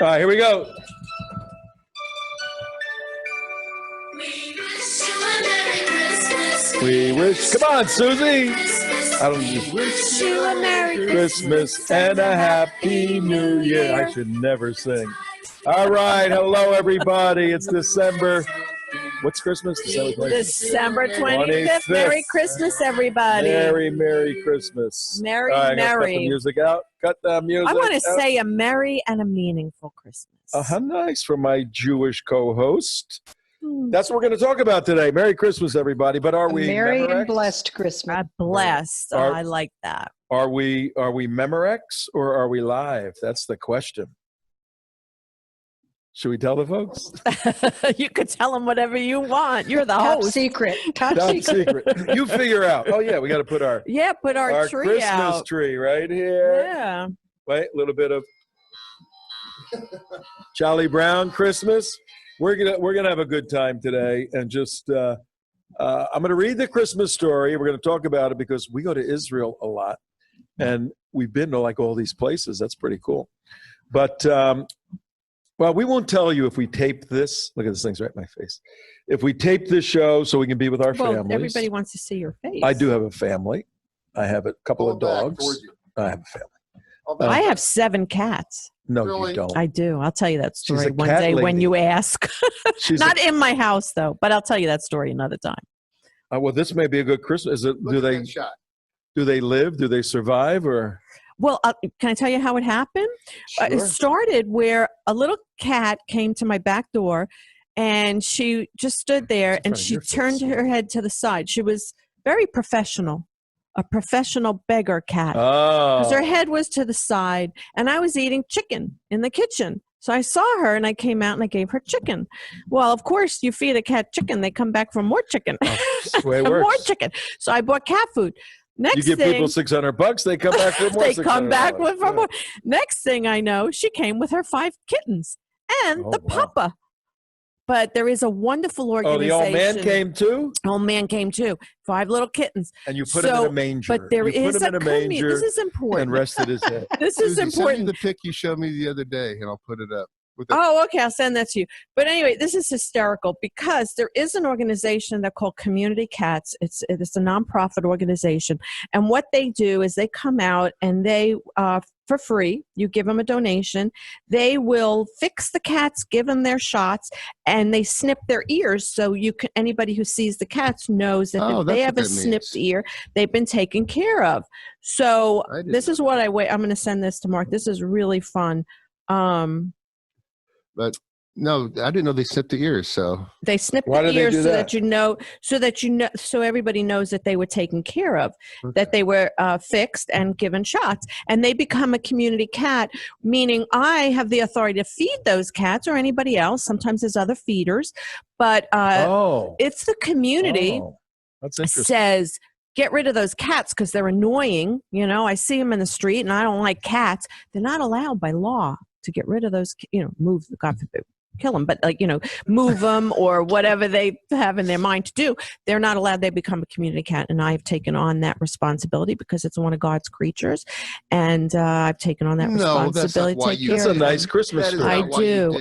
All right, here we go. We wish. Come on, Suzi. I don't just wish you a Merry Christmas and a Happy New Year. I should never sing. All right, hello everybody. It's December. What's Christmas? December 25th. Merry Christmas, everybody. Merry Christmas. Merry. Cut the music out. Cut the music. I want to say a merry and a meaningful Christmas. How nice for my Jewish co-host. That's what we're going to talk about today. Merry Christmas, everybody. But are we Merry Memorex? and blessed Christmas? Blessed. I like that. Are we Memorex or are we live? That's the question. Should we tell the folks? You could tell them whatever you want. You're the Top host. secret. Top secret. You figure out. Oh, yeah, we got to put our tree Christmas out. Tree right here. Yeah. Wait, a little bit of Charlie Brown Christmas. We're gonna have a good time today, and just I'm gonna read the Christmas story. We're gonna talk about it because we go to Israel a lot, and we've been to like all these places. That's pretty cool. But well, we won't tell you if we tape this. Look at this thing's right in my face. If we tape this show so we can be with our families. Everybody wants to see your face. I do have a family. I have a couple of dogs. I have a family. I have 7 cats. No, really? You don't. I do. I'll tell you that story one day when you ask. Not in my house, though, but I'll tell you that story another time. Well, this may be a good Christmas. Do they live? Do they survive? Or well, can I tell you how it happened? Sure. It started where a little cat came to my back door, and she just stood there, and she turned her head to the side. She was very professional. A professional beggar cat. Because her head was to the side, and I was eating chicken in the kitchen. So I saw her, and I came out, and I gave her chicken. Well, of course, you feed a cat chicken, they come back for more chicken. That's the way it works. More chicken. So I bought cat food. You give people $600, they come back for more. They come back for more. Next thing I know, she came with her 5 kittens and papa. But there is a wonderful organization. Oh, the old man came too? Old man came too. 5 little kittens. And you put him in a manger. But there is a manger. This is important. And rested his head. This is important. Send me the pic you showed me the other day, and I'll put it up. Okay. I'll send that to you. But anyway, this is hysterical because there is an organization they're called Community Cats. It's a nonprofit organization. And what they do is they come out and they, for free, you give them a donation. They will fix the cats, give them their shots, and they snip their ears. So anybody who sees the cats knows that if they have a snipped ear, they've been taken care of. So this is what I'm going to send this to Mark. This is really fun. But no, I didn't know they snipped the ears. So they snipped the ears so everybody knows that they were taken care of, that they were fixed and given shots, and they become a community cat. Meaning, I have the authority to feed those cats or anybody else. Sometimes there's other feeders, but it's the community that's interesting. Says. Get rid of those cats because they're annoying. You know, I see them in the street and I don't like cats. They're not allowed by law to get rid of those, move, God forbid, kill them, but move them or whatever they have in their mind to do. They're not allowed. They become a community cat. And I've taken on that responsibility because it's one of God's creatures. And I've taken on that responsibility. That's a nice Christmas story.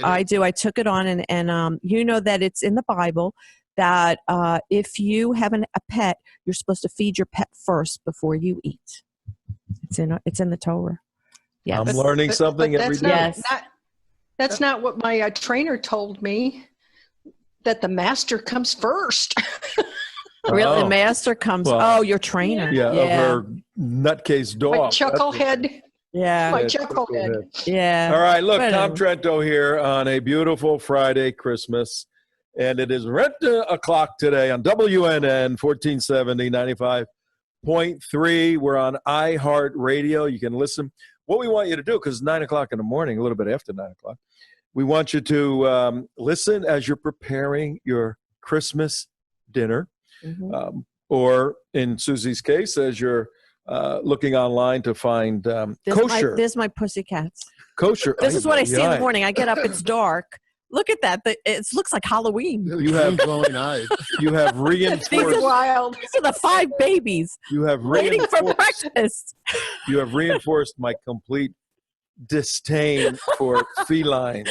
I do. I took it on and you know that it's in the Bible that if you have a pet, you're supposed to feed your pet first before you eat. It's in the Torah. Yeah, I'm learning something every day. Yes. That's not what my trainer told me, that the master comes first. Really? The master comes. Your trainer. Yeah, of her nutcase dog. My chucklehead. Yeah. My chucklehead. Yeah. All right, look, Tom Trento here on a beautiful Friday Christmas. And it is rent o'clock today on WNN 1470 95.3. We're on iHeartRadio. You can listen. What we want you to do, because it's 9 o'clock in the morning, a little bit after 9 o'clock, we want you to listen as you're preparing your Christmas dinner, or in Suzi's case, as you're looking online to find kosher. There's my pussycats. Kosher. This is what I see in the morning. I get up, it's dark. Look at that. It looks like Halloween. You have glowing eyes. You have reinforced. These are the 5 babies. You have waiting for breakfast. You have reinforced my complete disdain for felines.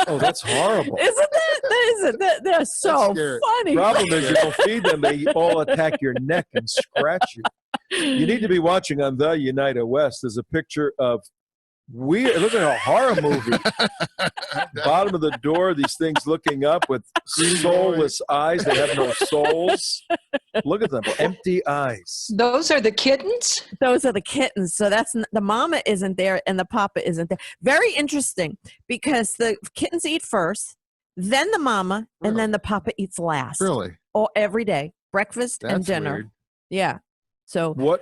Oh, that's horrible. Isn't that? They're so scary. funny. Problem is, you don't feed them; they all attack your neck and scratch you. You need to be watching on the United West. There's a picture of weird. It looks like a horror movie. Bottom of the door, these things looking up with soulless eyes. They have no souls. Look at them, empty eyes. Those are the kittens? Those are the kittens. So the mama isn't there and the papa isn't there. Very interesting because the kittens eat first, then the mama, and then the papa eats last. Really? Or every day, breakfast and That's dinner. weird. Yeah. So What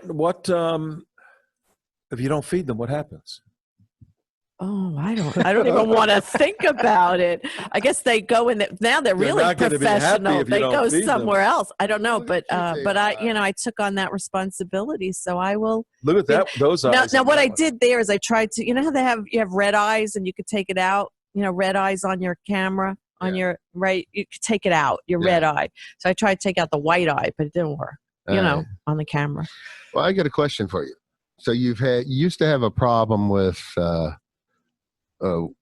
if you don't feed them? What happens? I don't even want to think about it. I guess they go in now they're really not gonna be happy professional. if you They don't go feed them. somewhere else. I don't know, Look but at you, I took on that responsibility, so I will. Look at that. Those eyes. Now on what that I one. did there is I tried to, how you have red eyes and you could take it out, red eyes on your camera on your right, you could take it out, your red eye. So I tried to take out the white eye, but it didn't work, Right. on the camera. Well, I got a question for you. So you used to have a problem with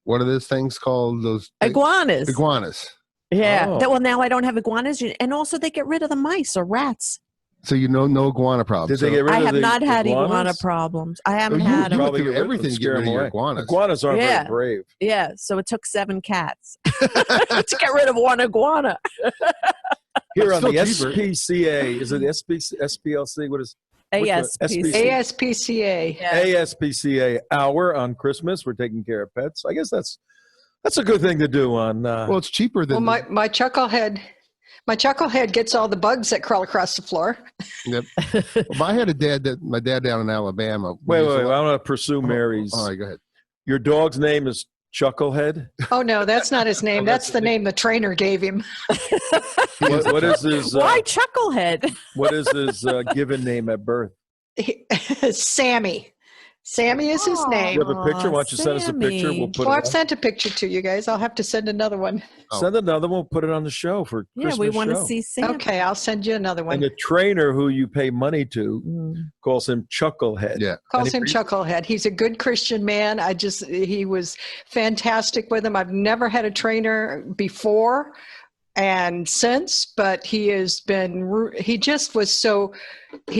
what are those things called? Those Iguanas. Iguanas. Yeah. Oh. Well, now I don't have iguanas, and also they get rid of the mice or rats. So no iguana problem. Did they get rid I of have the not had iguana iguanas? problems. I haven't you had them. went Probably through get rid of them, everything to get scare rid of them your away. iguanas. Iguanas aren't Yeah. very brave. Yeah, so it took 7 cats to get rid of one iguana. Here on Still the cheaper. SPCA, is it SPLC? What is ASPC. ASPCA. Yeah. ASPCA hour on Christmas? We're taking care of pets. I guess that's a good thing to do on. Well, it's cheaper than Well, my chucklehead gets all the bugs that crawl across the floor. Well, I had my dad down in Alabama. wait. I'm going to pursue Mary's. All right, go ahead. Your dog's name is Chucklehead. Oh no, that's not his name. Oh, That's the name the trainer gave him. What is his? Why Chucklehead? What is his given name at birth? Sammy. Sammy is his name. You have a picture? Why don't you send us a picture? Sammy. We'll put Well, it I've up. sent a picture to you guys. I'll have to send another one. Send another one. We'll put it on the show for Yeah, Christmas we want to show. see Sam. Okay, I'll send you another And one. the trainer who you pay money to calls him Chucklehead. Yeah. Calls Any him reason? Chucklehead. He's a good Christian man. He was fantastic with him. I've never had a trainer before and since, but he's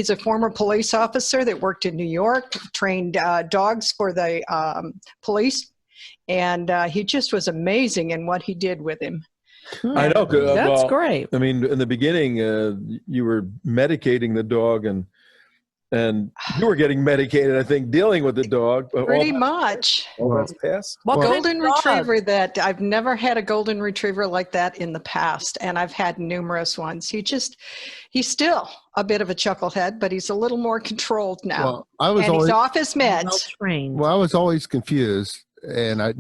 a former police officer that worked in New York, trained dogs for the police. And he just was amazing in what he did with him. I know. That's great. I mean, in the beginning, you were medicating the dog, and you were getting medicated, I think, dealing with the dog. But Pretty much. all that's past. What kind of Golden dog? retriever that I've never had a golden retriever like that in the past, and I've had numerous ones. He's still a bit of a chucklehead, but he's a little more controlled now. Well, I was and always he's off his Well meds. trained. I was always confused, and I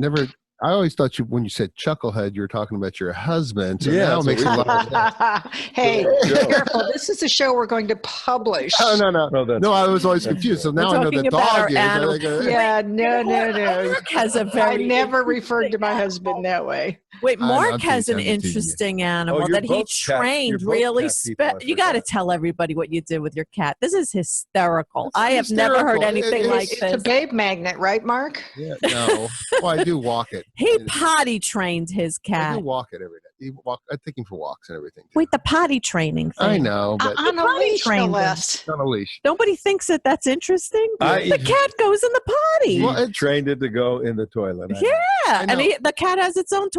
always thought when you said chucklehead, you were talking about your husband. So Yeah, now it that's makes a what lot of sense. Hey, Joe. careful. This is a show we're going to publish. No. that's No, I was always confused. So now I know talking the about our dog is. animals. Yeah, no. Mark has a I very never referred to my husband that way. Wait, I'm Mark has an teasing you. interesting animal Oh, you're that he both cat- trained you're both really. cat people, I You got to forgot. tell everybody what you did with your cat. This is hysterical. It's I have never heard hysterical. anything like It's a this. babe magnet, right, Mark? Yeah, no. Well, I do walk it. He potty trained his I cat. do walk it every day. I take him for walks and everything. Wait, the potty training thing. I know, but On a potty leash, no trained him. less. on a leash. Nobody thinks that that's interesting. I- The cat goes in the potty. He Well, it's- trained it to go in the toilet. Yeah, I and know. the cat has its own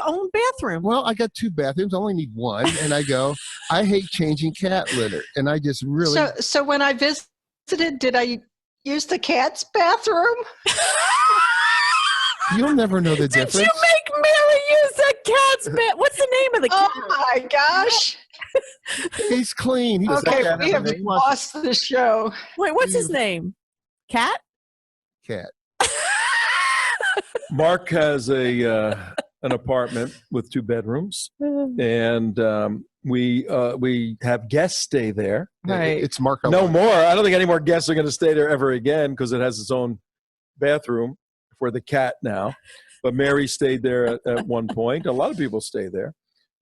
own bathroom. Well, I got 2 bathrooms. I only need 1, and I go. I hate changing cat litter, and I just really. So when I visited, did I use the cat's bathroom? You'll never know the Did difference. you make Mary use the cat's bed? What's the name of the cat? Oh my gosh. He's clean. He doesn't Okay, have we have anything. lost the show. Wait, what's his name? Cat? Cat. Mark has an apartment with 2 bedrooms, and we have guests stay there. Right. It's Mark. No more. I don't think any more guests are going to stay there ever again because it has its own bathroom for the cat now. But Mary stayed there at one point. A lot of people stay there,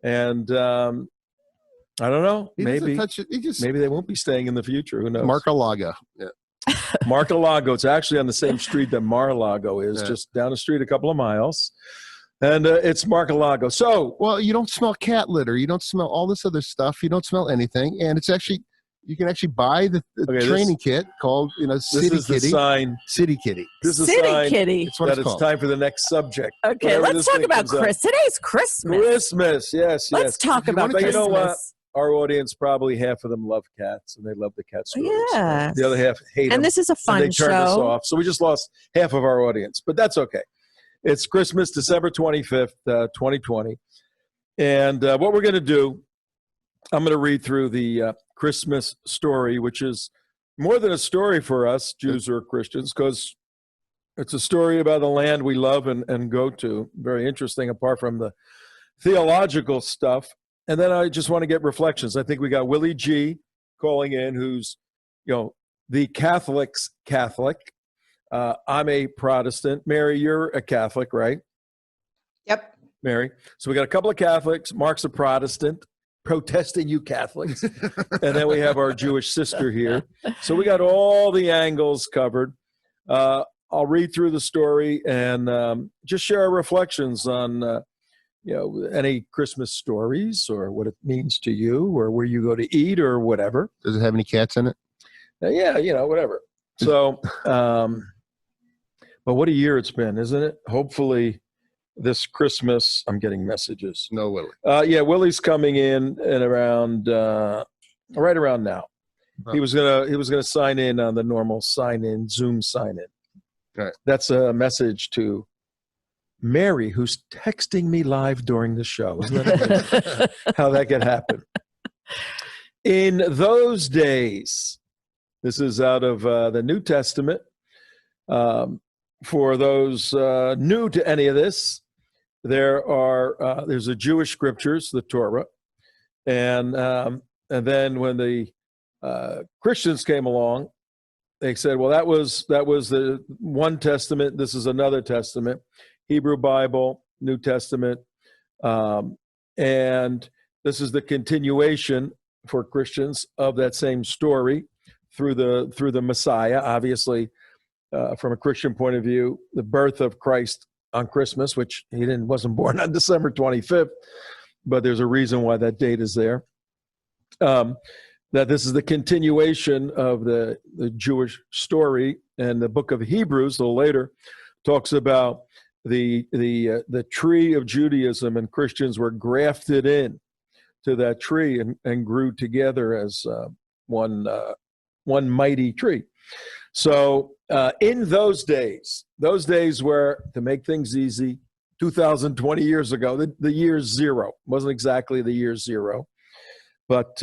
and I don't know. He doesn't Maybe touch it. He just maybe they won't be staying in the future. Who knows? Mark Alaga. Yeah. Mar-a-Lago. It's actually on the same street that Mar-a-Lago is, just down the street a couple of miles. And it's Mar-a-Lago. So, well, you don't smell cat litter. You don't smell all this other stuff. You don't smell anything. And it's actually, you can actually buy the training kit called, City this is Kitty. the sign. City Kitty. This is a City sign Kitty. That's what that it's it's called. time for the next subject. Okay, Whatever let's this talk thing about comes out. Chris. Today's Christmas. Christmas, yes. Let's talk about But you Christmas. know what? Our audience, probably half of them love cats, and they love the cat stories. Yes. The other half hate them. And this is a and fun they turned us show. off. So we just lost half of our audience, but that's okay. It's Christmas, December 25th, 2020. And what we're going to do, I'm going to read through the Christmas story, which is more than a story for us, Jews or Christians, because it's a story about a land we love and go to. Very interesting, apart from the theological stuff. And then I just want to get reflections. I think we got Willy G calling in, who's, the Catholic's Catholic. I'm a Protestant. Mary, you're a Catholic, right? Yep. Mary. So we got a couple of Catholics. Mark's a Protestant, protesting you Catholics. And then we have our Jewish sister here. So we got all the angles covered. I'll read through the story and just share our reflections on, any Christmas stories or what it means to you or where you go to eat or whatever. Does it have any cats in it? Yeah, whatever. So, but what a year it's been, isn't it? Hopefully this Christmas, I'm getting messages. No, Willie. Willy's coming in at around, right around now. Oh. He was gonna sign in on the normal sign-in, Zoom sign-in. Right. That's a message to Mary, who's texting me live during the show. Isn't that amazing? How that could happen? In those days, this is out of the New Testament. For those new to any of this, there's a Jewish scriptures, the Torah, and then when the Christians came along, they said, well, that was the one testament. This is another testament, Hebrew Bible, New Testament, and this is the continuation for Christians of that same story through the Messiah. Obviously, from a Christian point of view, the birth of Christ on Christmas, which he wasn't born on December 25th, but there's a reason why that date is there. That this is the continuation of the Jewish story, and the book of Hebrews, a little later, talks about the tree of Judaism, and Christians were grafted in to that tree and grew together as one mighty tree. So in those days were, to make things easy, 2020 years ago, the year zero. Wasn't exactly the year zero, but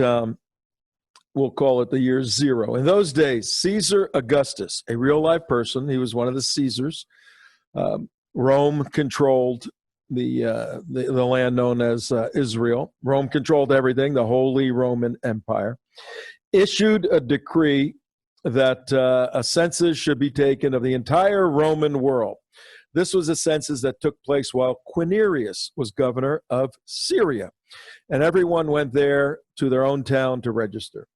we'll call it the year zero. In those days, Caesar Augustus, a real-life person, he was one of the Caesars. Rome controlled the land known as Israel. Rome controlled everything, the Holy Roman Empire. Issued a decree that a census should be taken of the entire Roman world. This was a census that took place while Quirinius was governor of Syria, and everyone went there to their own town to register.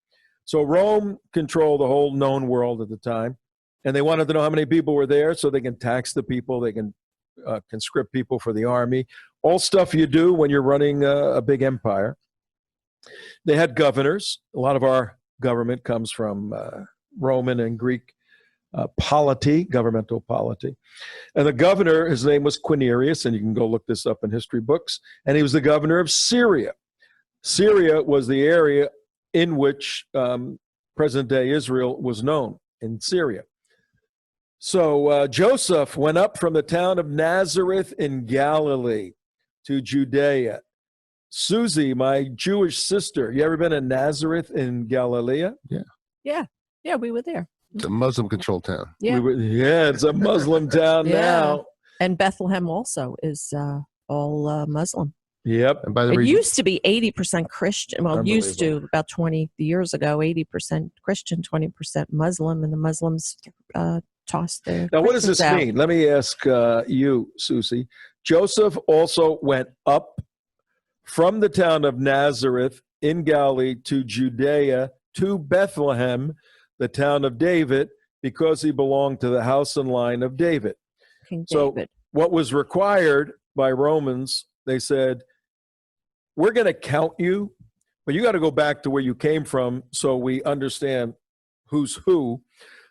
So Rome controlled the whole known world at the time, and they wanted to know how many people were there so they can tax the people, they can conscript people for the army, all stuff you do when you're running a big empire. They had governors. A lot of our government comes from Roman and Greek polity, governmental polity. And the governor, his name was Quirinius, and you can go look this up in history books, and he was the governor of Syria. Syria was the area in which present-day Israel was known, in Syria. So Joseph went up from the town of Nazareth in Galilee to Judea. Suzi, my Jewish sister, you ever been in Nazareth in Galilee? Yeah, we were there. It's a Muslim-controlled town. Yeah. It's a Muslim town Yeah. now. And Bethlehem also is all Muslim. Yep. And by the It way, used to be 80% Christian. Well, it used to Unbelievable. about 20 years ago, 80% Christian, 20% Muslim, and the Muslims tossed their Now, what does Christians this out. mean? Let me ask you, Suzi. Joseph also went up from the town of Nazareth in Galilee to Judea, to Bethlehem, the town of David, because he belonged to the house and line of David. King So David. what was required by Romans, they said, we're going to count you, but you got to go back to where you came from so we understand who's who.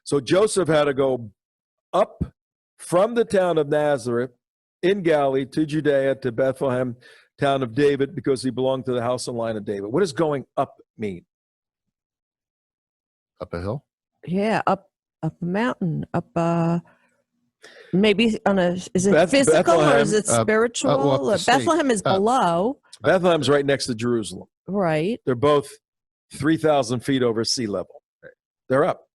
So Joseph had to go up from the town of Nazareth in Galilee to Judea to Bethlehem, town of David, because he belonged to the house and line of David. What does going up mean? Up a hill? Yeah, up a mountain, up maybe on a, is it physical or is it spiritual? up the state. Bethlehem is below. Bethlenem's right next to Jerusalem. Right. They're both 3,000 feet over sea level. They're up.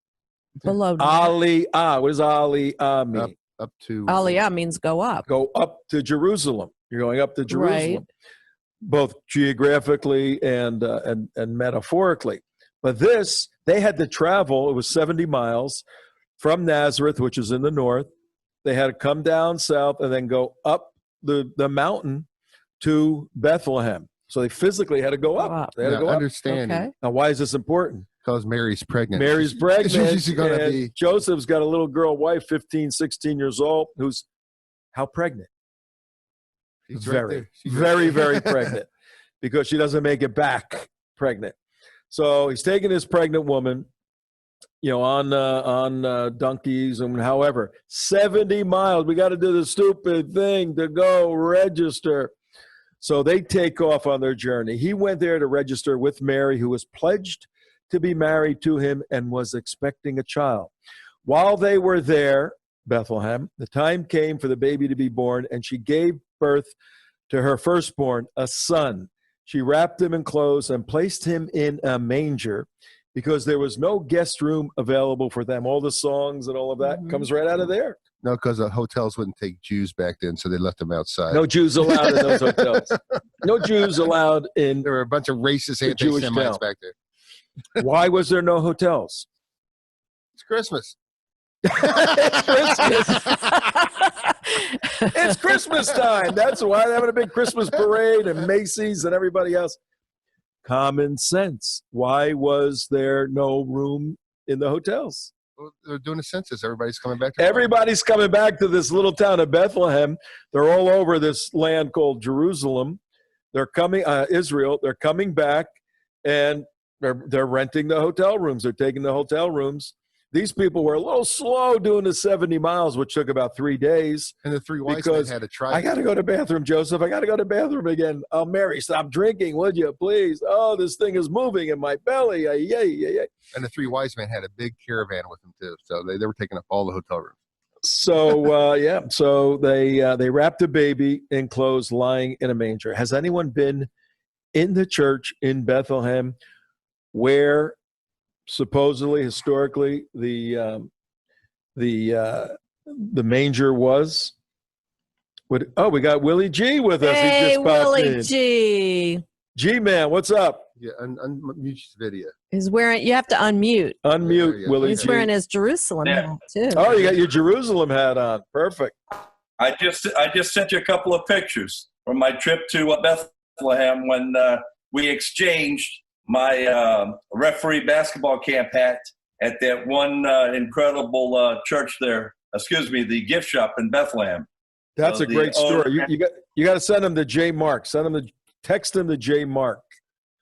Below. Aliyah. What does Aliyah mean? Up to Aliyah means go up. Go up to Jerusalem. You're going up to Jerusalem, Right. both geographically and metaphorically. But this, they had to travel. It was 70 miles from Nazareth, which is in the north. They had to come down south and then go up the mountain to Bethlehem. So they physically had to go up. They had to go up. Understanding. Okay. Now, why is this important? Because Mary's pregnant. Mary's pregnant. She's going to and be. Joseph's got a little girl wife, 15, 16 years old, who's how pregnant? She's right Very, there. She's very, right there. very pregnant because she doesn't make it back pregnant. So he's taking this pregnant woman, on donkeys and however, 70 miles. We got to do the stupid thing to go register. So they take off on their journey. He went there to register with Mary, who was pledged to be married to him and was expecting a child. While they were there, Bethlehem, the time came for the baby to be born, and she gave birth to her firstborn, a son. She wrapped him in clothes and placed him in a manger because there was no guest room available for them. All the songs and all of that comes right out of there. No, because the hotels wouldn't take Jews back then, so they left them outside. No Jews allowed in those hotels. No Jews allowed in. There were a bunch of racist Jewish anti-Semites town. back there. Why was there no hotels? It's Christmas. It's Christmas. It's Christmas time. That's why they're having a big Christmas parade and Macy's and everybody else. Common sense. Why was there no room in the hotels? Well, they're doing a census. Everybody's coming back. To Everybody's coming back to this little town of Bethlehem. They're all over this land called Jerusalem. They're coming, Israel. They're coming back, and they're renting the hotel rooms. They're taking the hotel rooms. These people were a little slow doing the 70 miles, which took about 3 days. And the three wise men had to try. I got to go to the bathroom, Joseph. I got to go to the bathroom again. Oh, Mary, stop drinking, would you, please? Oh, this thing is moving in my belly. Yeah. And the three wise men had a big caravan with them, too. So they were taking up all the hotel rooms. So, so they wrapped a baby in clothes lying in a manger. Has anyone been in the church in Bethlehem where supposedly, historically, the manger was? We got Willy G with us. Hey, he just popped Willy in. G. G-Man, what's up? Yeah, unmute his video. He's wearing, you have to unmute. Unmute, Yeah. Willy He's G. wearing his Jerusalem hat, too. Oh, you got your Jerusalem hat on. Perfect. I just sent you a couple of pictures from my trip to Bethlehem when we exchanged my referee basketball camp hat at that one incredible church there. Excuse me, the gift shop in Bethlehem. That's a great story. You got to send him to J Mark. Text him to J Mark.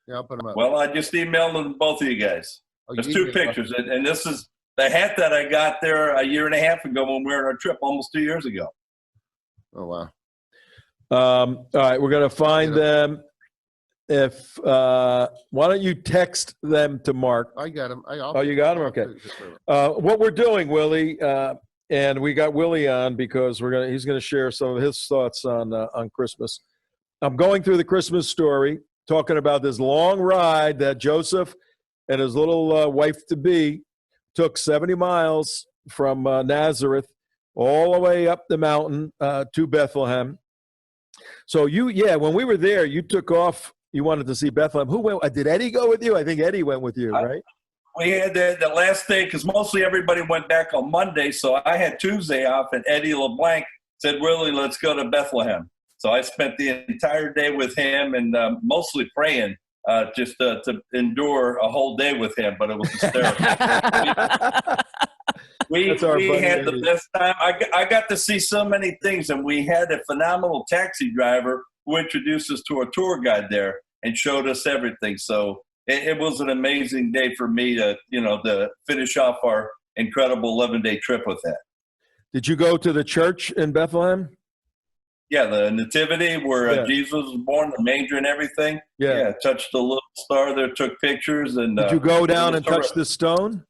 Yeah, I'll put him up. Well, I just emailed them to both of you guys. Oh, There's you two did? pictures, and this is the hat that I got there a year and a half ago when we were on our trip almost 2 years ago. Oh, wow. All right, we're going to find them. If why don't you text them to Mark? I got him. You got him? Okay. What we're doing, Willie, and we got Willie on because he's gonna share some of his thoughts on Christmas. I'm going through the Christmas story, talking about this long ride that Joseph and his little wife-to-be took 70 miles from Nazareth all the way up the mountain to Bethlehem. So when we were there, you took off. You wanted to see Bethlehem. Who went? Did Eddie go with you? I think Eddie went with you, right? We had the last day because mostly everybody went back on Monday, so I had Tuesday off, and Eddie LeBlanc said, Willie, let's go to Bethlehem. So I spent the entire day with him and mostly praying just to endure a whole day with him, but it was hysterical. We That's our buddy had the Eddie. best time. I got to see so many things, and we had a phenomenal taxi driver who introduced us to a tour guide there and showed us everything. So it was an amazing day for me to finish off our incredible 11-day trip with that. Did you go to the church in Bethlehem? Yeah, the nativity where Yeah. Jesus was born, the manger and everything. Yeah. Touched the little star there, took pictures. And Did you go down it and was touch the stone?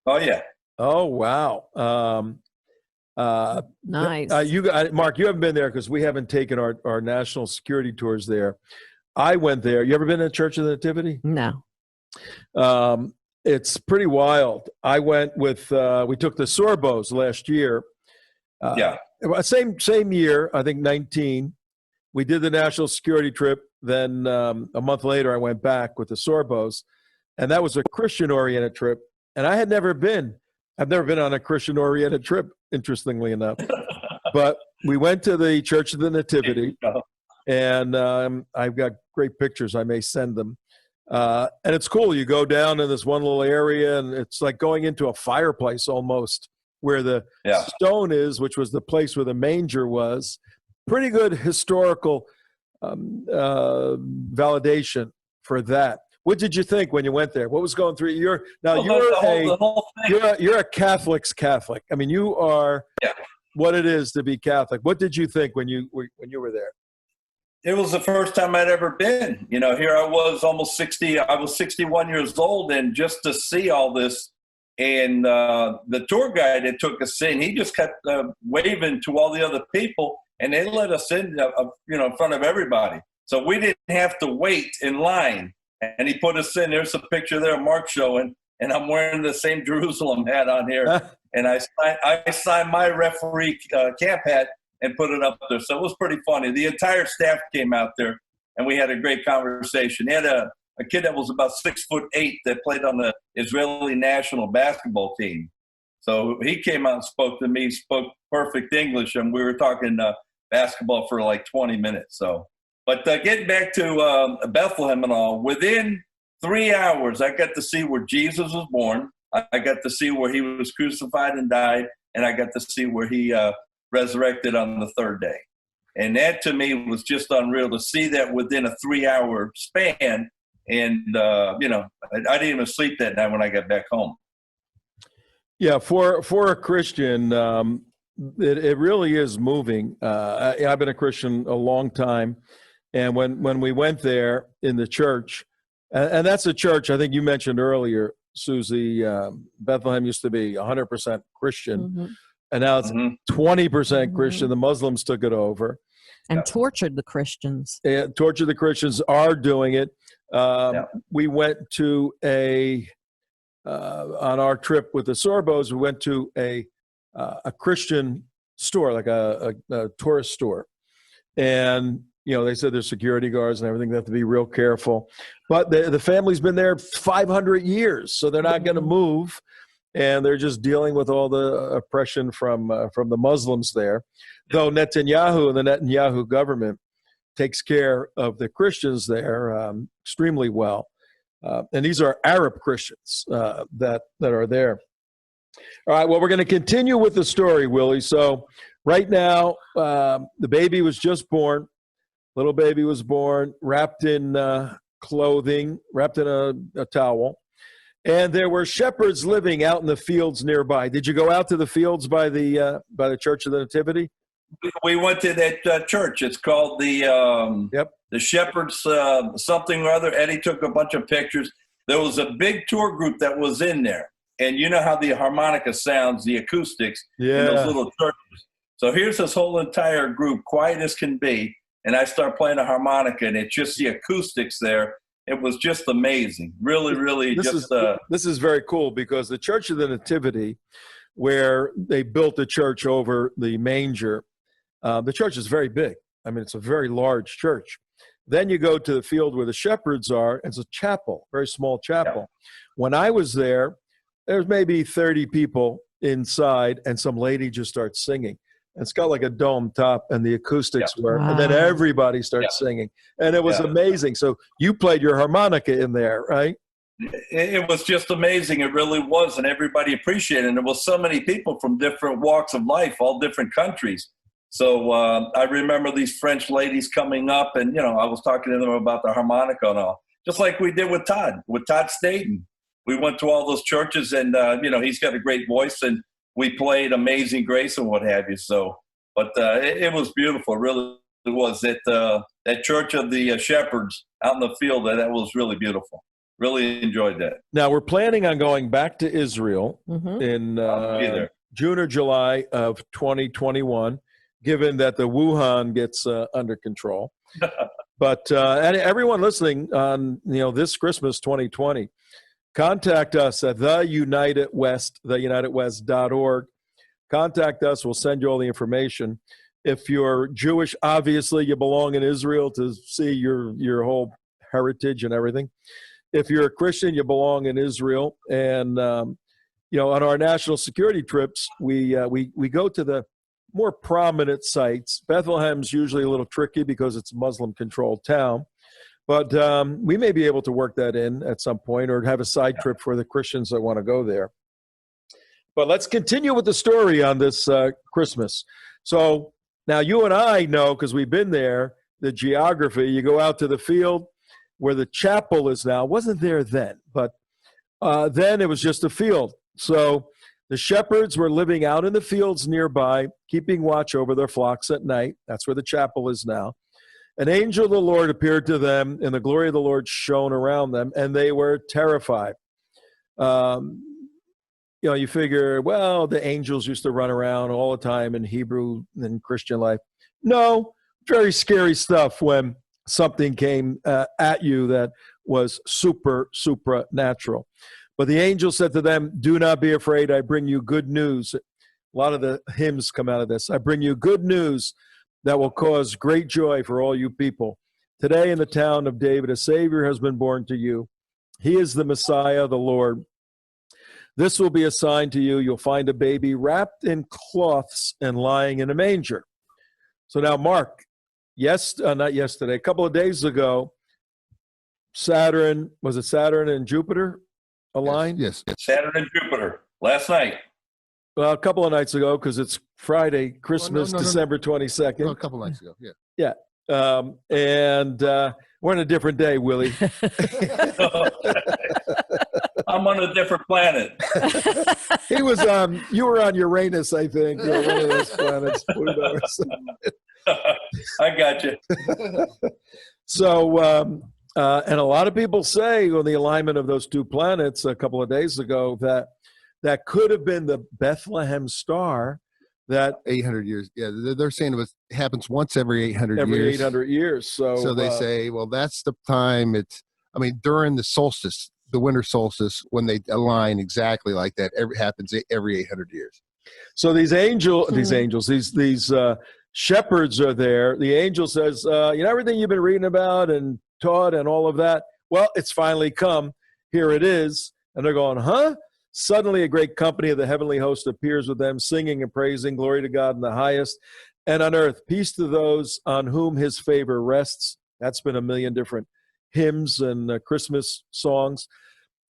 Oh, yeah. Oh, wow. Nice. Mark, you haven't been there because we haven't taken our national security tours there. I went there. You ever been to Church of the Nativity? No. It's pretty wild. I went with, we took the Sorbos last year. Same year, I think 19. We did the national security trip. Then a month later, I went back with the Sorbos. And that was a Christian-oriented trip. And I had never been. I've never been on a Christian-oriented trip, interestingly enough. But we went to the Church of the Nativity. And I've got great pictures. I may send them. And it's cool. You go down in this one little area, and it's like going into a fireplace almost, where the stone is, which was the place where the manger was. Pretty good historical validation for that. What did you think when you went there? What was going through? You're a Catholic's Catholic. I mean, you are what it is to be Catholic. What did you think when you were there? It was the first time I'd ever been. Here I was almost 60. I was 61 years old, and just to see all this, and the tour guide that took us in, he just kept waving to all the other people, and they let us in, in front of everybody. So we didn't have to wait in line. And he put us in. There's a picture there, Mark showing, and I'm wearing the same Jerusalem hat on here. And I signed my referee camp hat and put it up there. So it was pretty funny. The entire staff came out there, and we had a great conversation. They had a kid that was about 6'8" that played on the Israeli national basketball team. So he came out and spoke to me, spoke perfect English, and we were talking basketball for like 20 minutes. But getting back to Bethlehem and all, within 3 hours, I got to see where Jesus was born. I got to see where he was crucified and died, and I got to see where he resurrected on the third day. And that, to me, was just unreal to see that within a 3-hour span. And, I didn't even sleep that night when I got back home. Yeah, for a Christian, it really is moving. I've been a Christian a long time. And when we went there in the church, and that's a church, I think you mentioned earlier, Suzi, Bethlehem used to be 100% Christian, and now it's 20% Christian. The Muslims took it over. And tortured the Christians. Tortured the Christians are doing it. We went to on our trip with the Sorbos, we went to a Christian store, like a tourist store. And they said there's security guards and everything. They have to be real careful. But the family's been there 500 years, so they're not going to move. And they're just dealing with all the oppression from the Muslims there. Though Netanyahu and the Netanyahu government takes care of the Christians there extremely well. And these are Arab Christians that are there. All right, well, we're going to continue with the story, Willie. So right now, the baby was just born. Little baby was born, wrapped in clothing, wrapped in a towel. And there were shepherds living out in the fields nearby. Did you go out to the fields by the Church of the Nativity? We went to that church. It's called the Shepherds something or other. Eddie took a bunch of pictures. There was a big tour group that was in there. And you know how the harmonica sounds, the acoustics in those little churches. So here's this whole entire group, quiet as can be. And I start playing a harmonica, and it's just the acoustics there. It was just amazing. Really, really This is very cool because the Church of the Nativity, where they built the church over the manger, the church is very big. I mean, it's a very large church. Then you go to the field where the shepherds are. It's a chapel, very small chapel. Yeah. When I was there, there's maybe 30 people inside, and some lady just starts singing. It's got like a dome top, and the acoustics were, and then everybody starts singing, and it was amazing. So you played your harmonica in there, right? it was just amazing. It really was, and everybody appreciated it. And there was so many people from different walks of life, all different countries. So I remember these French ladies coming up, and I was talking to them about the harmonica and all, just like we did with Todd Staten. We went to all those churches, and he's got a great voice, and we played Amazing Grace and what have you. So, but it was beautiful, really. It was that Church of the Shepherds out in the field. That was really beautiful. Really enjoyed that. Now we're planning on going back to Israel in June or July of 2021, given that the Wuhan gets under control. But and everyone listening on this Christmas 2020, contact us at theunitedwest.org. Contact us. We'll send you all the information. If you're Jewish, obviously you belong in Israel to see your whole heritage and everything. If you're a Christian, you belong in Israel. And, on our national security trips, we go to the more prominent sites. Bethlehem's usually a little tricky because it's a Muslim-controlled town. But we may be able to work that in at some point or have a side trip for the Christians that want to go there. But let's continue with the story on this Christmas. So now you and I know, because we've been there, the geography. You go out to the field where the chapel is now. It wasn't there then, but then it was just a field. So the shepherds were living out in the fields nearby, keeping watch over their flocks at night. That's where the chapel is now. An angel of the Lord appeared to them, and the glory of the Lord shone around them, and they were terrified. You figure, well, the angels used to run around all the time in Hebrew and Christian life. No, very scary stuff when something came at you that was supernatural. But the angel said to them, "Do not be afraid. I bring you good news." A lot of the hymns come out of this. "I bring you good news that will cause great joy for all you people. Today in the town of David, a Savior has been born to you. He is the Messiah, the Lord. This will be a sign to you. You'll find a baby wrapped in cloths and lying in a manger." So now, Mark, not yesterday, a couple of days ago, Saturn and Jupiter aligned? Yes. Saturn and Jupiter, last night. Well, a couple of nights ago, because it's Friday, Christmas, December 22nd. No, a couple of nights ago, yeah. Yeah. And we're on a different day, Willie. I'm on a different planet. He was you were on Uranus, I think, or one of those planets. Pluto. I got you. So, and a lot of people say on the alignment of those two planets a couple of days ago that could have been the Bethlehem star. That 800 years. Yeah, they're saying it happens once every 800 years. Every 800 years. So they say, well, that's the time during the solstice, the winter solstice, when they align exactly like that, happens every 800 years. So these shepherds are there. The angel says, everything you've been reading about and taught and all of that, well, it's finally come. Here it is. And they're going, huh? Suddenly a great company of the heavenly host appears with them, singing and praising, glory to God in the highest, and on earth, peace to those on whom his favor rests. That's been a million different hymns and Christmas songs.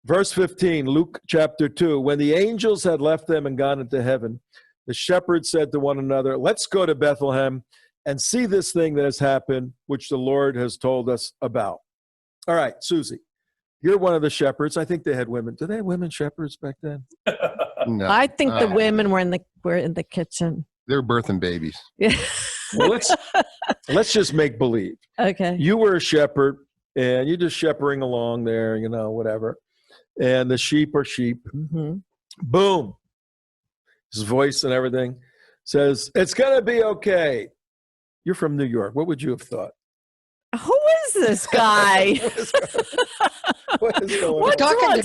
Verse 15, Luke chapter 2, when the angels had left them and gone into heaven, the shepherds said to one another, let's go to Bethlehem and see this thing that has happened, which the Lord has told us about. All right, Suzi. You're one of the shepherds. I think they had women. Did they have women shepherds back then? No. I think the women were in the kitchen. They're birthing babies. Yeah. Well, let's just make believe. Okay. You were a shepherd, and you're just shepherding along there, whatever. And the sheep are sheep. Mm-hmm. Boom. His voice and everything says, "It's going to be okay." You're from New York. What would you have thought? Who is this guy? What is going What on?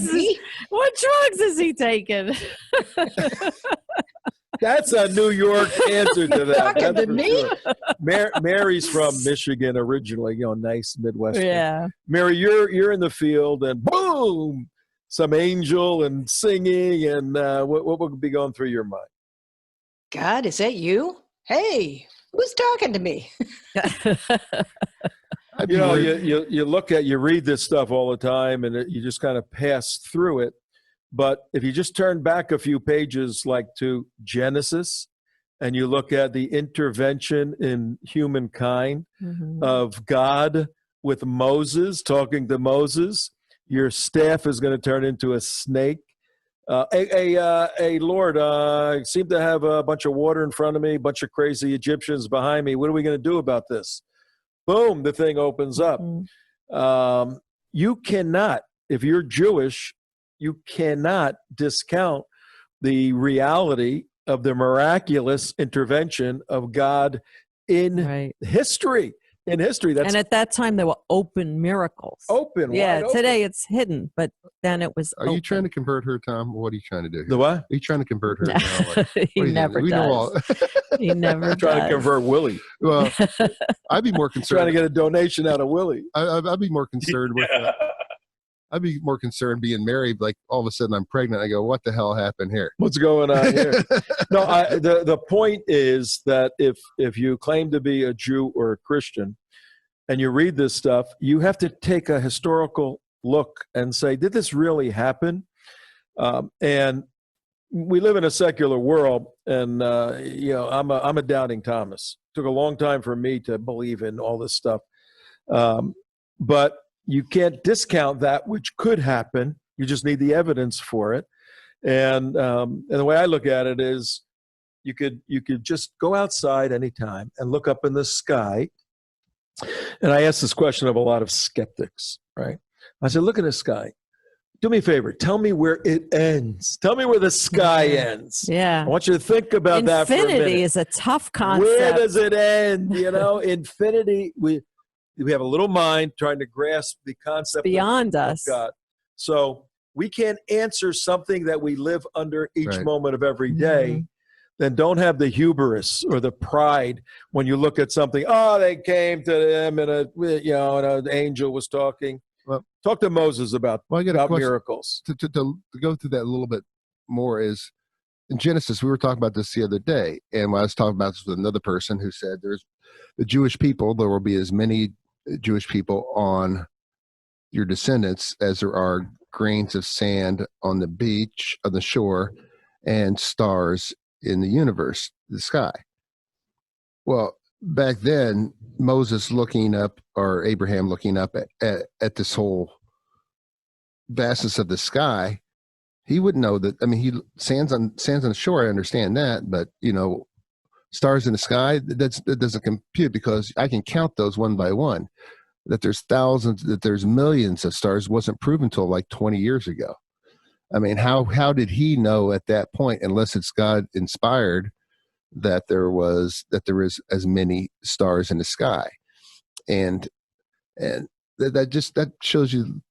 What drugs is he taking? That's a New York answer to that. Talking That's to for me? sure. Mary's from Michigan originally, nice Midwestern. Yeah. Mary, you're in the field, and boom, some angel and singing, and what would be going through your mind? God, is that you? Hey, who's talking to me? I'd You be know, worried. you read this stuff all the time, and you just kind of pass through it. But if you just turn back a few pages, like to Genesis, and you look at the intervention in humankind Mhm. of God with Moses, talking to Moses, your staff is going to turn into a snake. Lord, I seem to have a bunch of water in front of me, a bunch of crazy Egyptians behind me. What are we going to do about this? Boom, the thing opens up. Mhm. You cannot, if you're Jewish, you cannot discount the reality of the miraculous intervention of God in Right. history. In history, that's And at that time, there were open miracles. open. Yeah, wide open. today it's hidden, but then it was Are you trying to open. convert her, Tom? What are you trying to do here? The what? Are you trying to convert her No, now? What he do you think? never We does. know all. He never Trying does. to convert Willie. Well, I'd be more Trying to concerned. get a donation out of Willie. I'd be more concerned with. Yeah. I'd be more concerned being married. Like all of a sudden I'm pregnant. I go, what the hell happened here? What's going on here? No, the point is that if you claim to be a Jew or a Christian and you read this stuff, you have to take a historical look and say, did this really happen? And we live in a secular world, and I'm a doubting Thomas. It took a long time for me to believe in all this stuff, but you can't discount that which could happen. You just need the evidence for it. And the way I look at it is, you could just go outside anytime and look up in the sky. And I ask this question of a lot of skeptics, right? I said, look in the sky. Do me a favor. Tell me where it ends. Tell me where the sky ends. Yeah. I want you to think about that for a minute. Infinity is a tough concept. Where does it end? You know, infinity. We have a little mind trying to grasp the concept beyond of us. God. So we can't answer something that we live under each Right. moment of every day. Then don't have the hubris or the pride when you look at something. Oh, they came to them and an angel was talking. Well, talk to Moses about Well, I got a question miracles. to go through that a little bit more. Is in Genesis, we were talking about this the other day, and when I was talking about this with another person who said there's the Jewish people, there will be as many Jewish people on your descendants as there are grains of sand on the beach, on the shore, and stars in the universe, the sky. Well, back then, Moses looking up, or Abraham looking up at this whole vastness of the sky, he wouldn't know that. I mean, sands on the shore, I understand that, but stars in the sky, that doesn't compute, because I can count those one by one. That there's thousands, that there's millions of stars wasn't proven until like 20 years ago. I mean, how did he know at that point, unless it's God inspired, that there is as many stars in the sky? And that shows you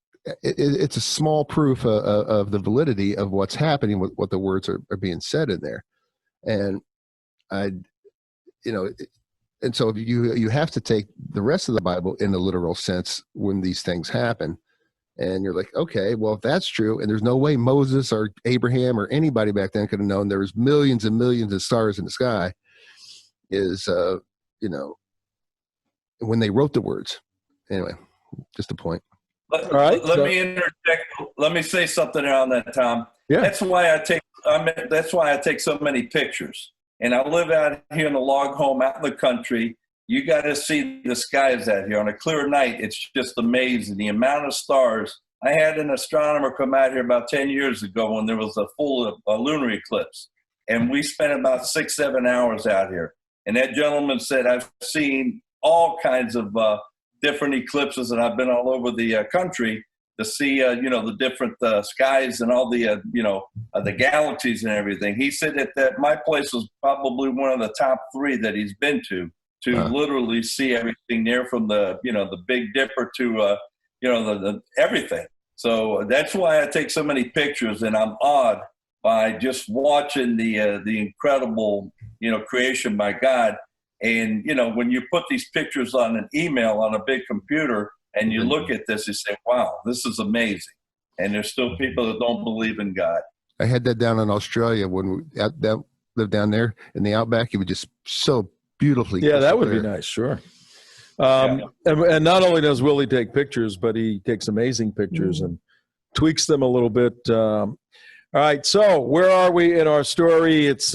it's a small proof of the validity of what's happening, what the words are being said in there. And and so you have to take the rest of the Bible in a literal sense when these things happen. And you're like, okay, well, if that's true, and there's no way Moses or Abraham or anybody back then could have known there was millions and millions of stars in the sky, when they wrote the words. Anyway, just a point. All right. Let me interject. Let me say something around that, Tom. Yeah. That's why I take so many pictures. And I live out here in a log home out in the country. You got to see the skies out here. On a clear night, it's just amazing. The amount of stars. I had an astronomer come out here about 10 years ago when there was a full lunar eclipse. And we spent about 6-7 hours out here. And that gentleman said, I've seen all kinds of different eclipses, and I've been all over the country to see, the different skies and all the, the galaxies and everything. He said that my place was probably one of the top 3 that he's been to literally see everything there, from the, the Big Dipper to, the everything. So that's why I take so many pictures, and I'm awed by just watching the incredible, creation by God. And, when you put these pictures on an email on a big computer and you look at this, you say, wow, this is amazing. And there's still people that don't believe in God. I had that down in Australia when we lived down there in the outback. It was just so beautifully. Yeah, that would clear. be nice. Sure. And not only does Willie take pictures, but he takes amazing pictures and tweaks them a little bit. All right, so where are we in our story? It's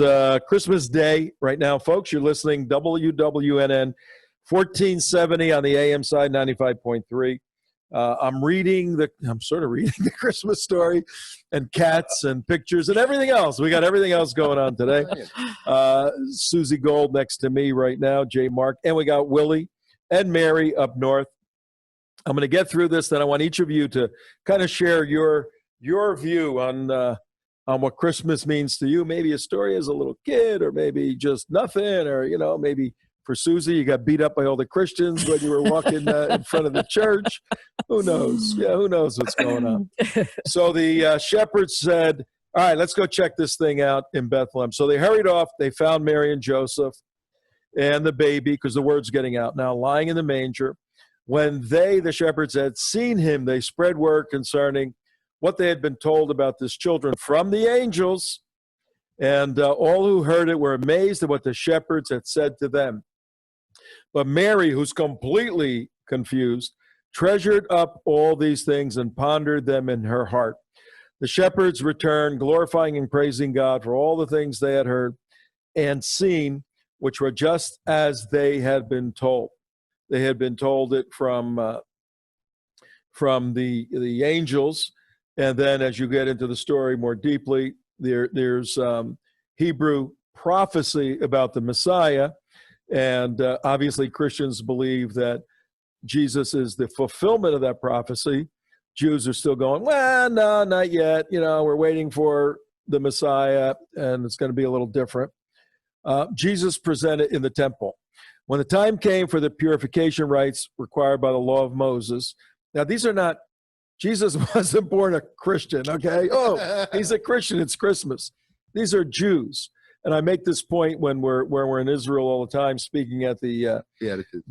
Christmas Day right now, folks. You're listening WWNN 1470 on the AM side, 95.3. I'm sort of reading the Christmas story and cats and pictures and everything else. We got everything else going on today. Suzi Gold next to me right now, Jay Mark, and we got Willie and Mary up north. I'm going to get through this. Then I want each of you to kind of share your view on what Christmas means to you. Maybe a story as a little kid, or maybe just nothing, or maybe for Suzi, you got beat up by all the Christians when you were walking in front of the church. Who knows? Yeah, who knows what's going on? So the shepherds said, all right, let's go check this thing out in Bethlehem. So they hurried off. They found Mary and Joseph and the baby, because the word's getting out now, lying in the manger. When the shepherds, had seen him, they spread word concerning what they had been told about this children from the angels. And all who heard it were amazed at what the shepherds had said to them. But Mary, who's completely confused, treasured up all these things and pondered them in her heart. The shepherds returned, glorifying and praising God for all the things they had heard and seen, which were just as they had been told. They had been told it from the angels. And then as you get into the story more deeply, there's Hebrew prophecy about the Messiah. And obviously Christians believe that Jesus is the fulfillment of that prophecy. Jews are still going, well, no, not yet. We're waiting for the Messiah, and it's going to be a little different. Jesus presented in the temple. When the time came for the purification rites required by the law of Moses, now these are not, Jesus wasn't born a Christian, okay? Oh, he's a Christian, it's Christmas. These are Jews. And I make this point when we're in Israel all the time, speaking at the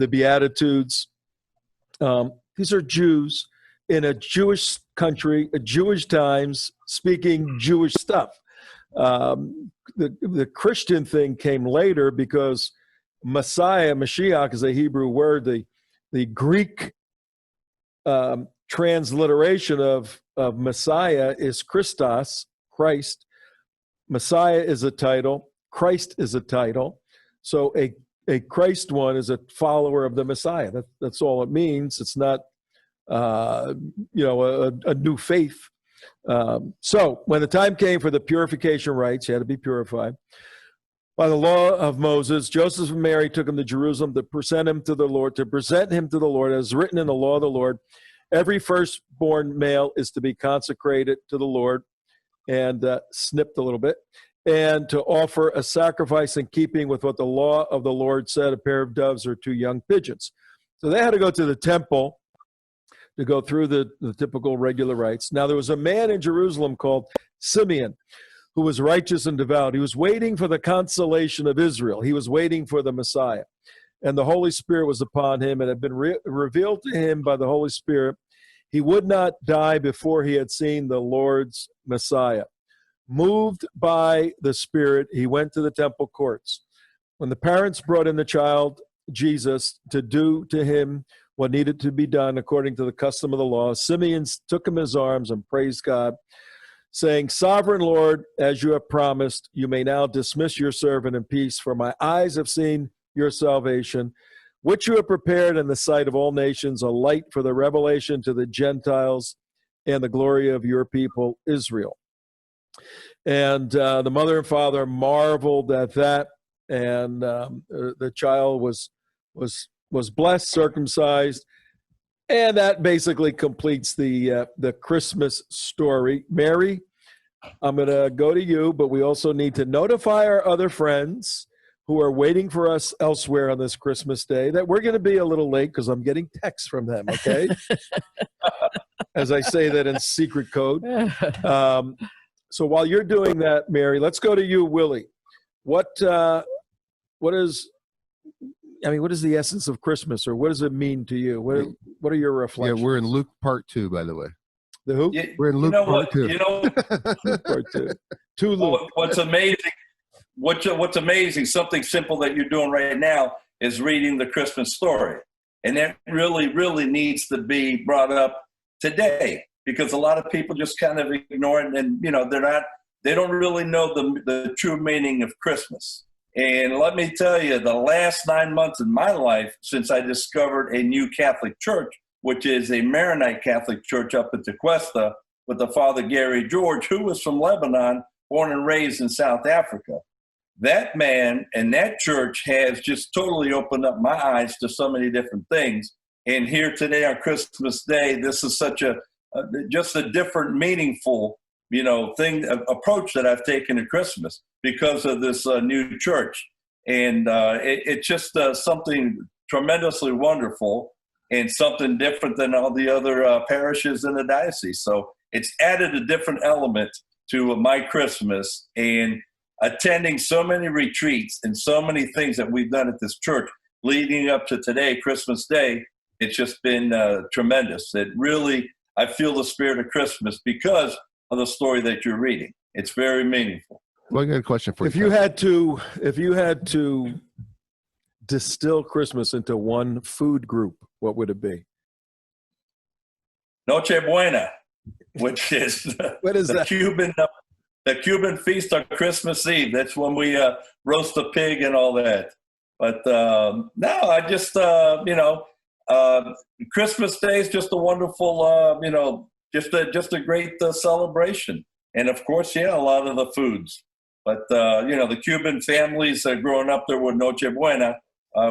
Beatitudes. These are Jews in a Jewish country, at Jewish times, speaking Jewish stuff. The Christian thing came later because Mashiach is a Hebrew word. The Greek transliteration of Messiah is Christos, Christ. Messiah is a title. Christ is a title. So a Christ one is a follower of the Messiah. That's all it means. It's not, a new faith. So when the time came for the purification rites, you had to be purified. By the law of Moses, Joseph and Mary took him to Jerusalem to present him to the Lord, as written in the law of the Lord. Every firstborn male is to be consecrated to the Lord, and snipped a little bit, and to offer a sacrifice in keeping with what the law of the Lord said, a pair of doves or 2 young pigeons. So they had to go to the temple to go through the typical regular rites. Now there was a man in Jerusalem called Simeon, who was righteous and devout. He was waiting for the consolation of Israel. He was waiting for the Messiah. And the Holy Spirit was upon him, and had been revealed to him by the Holy Spirit. He would not die before he had seen the Lord's Messiah. Moved by the Spirit, he went to the temple courts. When the parents brought in the child, Jesus, to do to him what needed to be done according to the custom of the law, Simeon took him in his arms and praised God, saying, Sovereign Lord, as you have promised, you may now dismiss your servant in peace, for my eyes have seen your salvation, which you have prepared in the sight of all nations, a light for the revelation to the Gentiles and the glory of your people, Israel. And the mother and father marveled at that, and the child was blessed, circumcised, and that basically completes the Christmas story. Mary, I'm going to go to you, but we also need to notify our other friends who are waiting for us elsewhere on this Christmas day that we're going to be a little late because I'm getting texts from them, okay? As I say that in secret code. So while you're doing that, Mary, let's go to you, Willie. What is the essence of Christmas, or what does it mean to you? What are your reflections? Yeah, we're in Luke part 2, by the way. The who? Yeah, We're in Luke part 2. Luke part 2. To Luke. What's amazing, something simple that you're doing right now is reading the Christmas story. And that really, really needs to be brought up today, because a lot of people just kind of ignore it, and they don't really know the true meaning of Christmas. And let me tell you, the last 9 months of my life, since I discovered a new Catholic church, which is a Maronite Catholic church up at Tequesta with the Father Gary George, who was from Lebanon, born and raised in South Africa. That man and that church has just totally opened up my eyes to so many different things. And here today on Christmas Day, this is such just a different, meaningful, approach that I've taken to Christmas because of this new church. And it's just something tremendously wonderful and something different than all the other parishes in the diocese. So it's added a different element to my Christmas, and attending so many retreats and so many things that we've done at this church leading up to today, Christmas Day, it's just been tremendous. It really, I feel the spirit of Christmas because of the story that you're reading. It's very meaningful. Well, I got a question for you. If you had to distill Christmas into one food group, what would it be? Noche Buena, which is What is that? The Cuban feast on Christmas Eve. That's when we roast a pig and all that. But no, I just, Christmas Day is just a wonderful, just a great celebration. And of course, a lot of the foods. But, the Cuban families are growing up there with Noche Buena,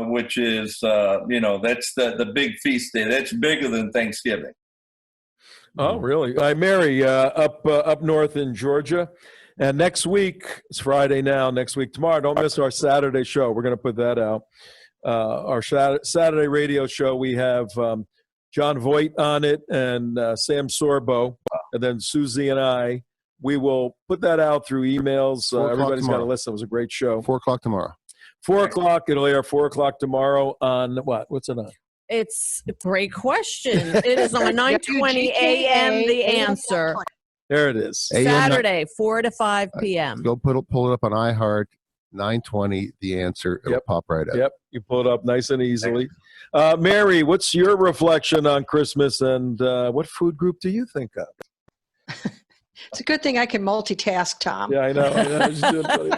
which is, that's the big feast day. That's bigger than Thanksgiving. Oh, really? I marry up north in Georgia. And next week, it's Friday now, next week, tomorrow, don't miss our Saturday show. We're going to put that out. Our Saturday radio show, we have John Voight on it and Sam Sorbo, and then Suzi and I. We will put that out through emails. Everybody's got to listen. It was a great show. 4 o'clock tomorrow. 4 o'clock. It'll air 4 o'clock tomorrow on what? What's it on? It's a great question. It is on 9:20 a.m. The Answer. There it is. Saturday, 4 to 5 p.m. Go pull it up on iHeart, 9:20, The Answer. It'll pop right up. Yep, you pull it up nice and easily. Mary, what's your reflection on Christmas, and what food group do you think of? It's a good thing I can multitask, Tom. Yeah, I know. I was just doing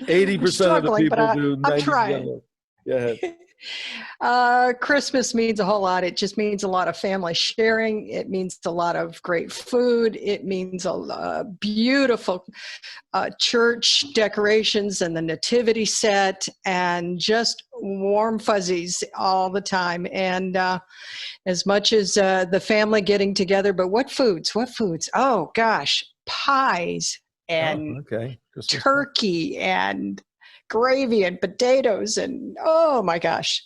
80% of the people do. 90% I'm trying. Go ahead. Christmas means a whole lot. It just means a lot of family sharing. It means a lot of great food. It means a beautiful church decorations and the nativity set, and just warm fuzzies all the time. And as much as the family getting together, but what foods? Oh gosh, pies and turkey and gravy and potatoes and oh my gosh,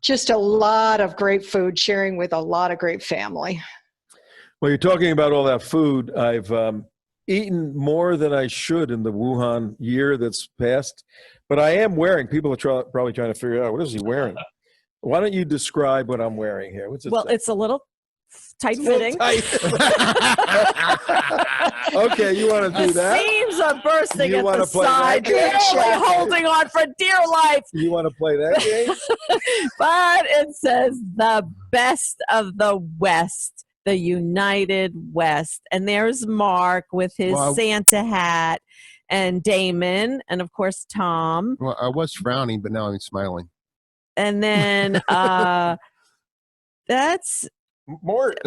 just a lot of great food, sharing with a lot of great family. Well, you're talking about all that food. I've eaten more than I should in the Wuhan year that's passed, but I am wearing, people are probably trying to figure out, what is he wearing? Why don't you describe what I'm wearing here? What's it say? It's a little tight-fitting. Okay, you want to do that? Seams are bursting You at wanna the play side, that game? barely holding on for dear life. You want to play that game? But it says the best of the West, the United West. And there's Mark with his Santa hat, and Damon, and of course Tom. Well, I was frowning, but now I'm smiling. And then that's Mort.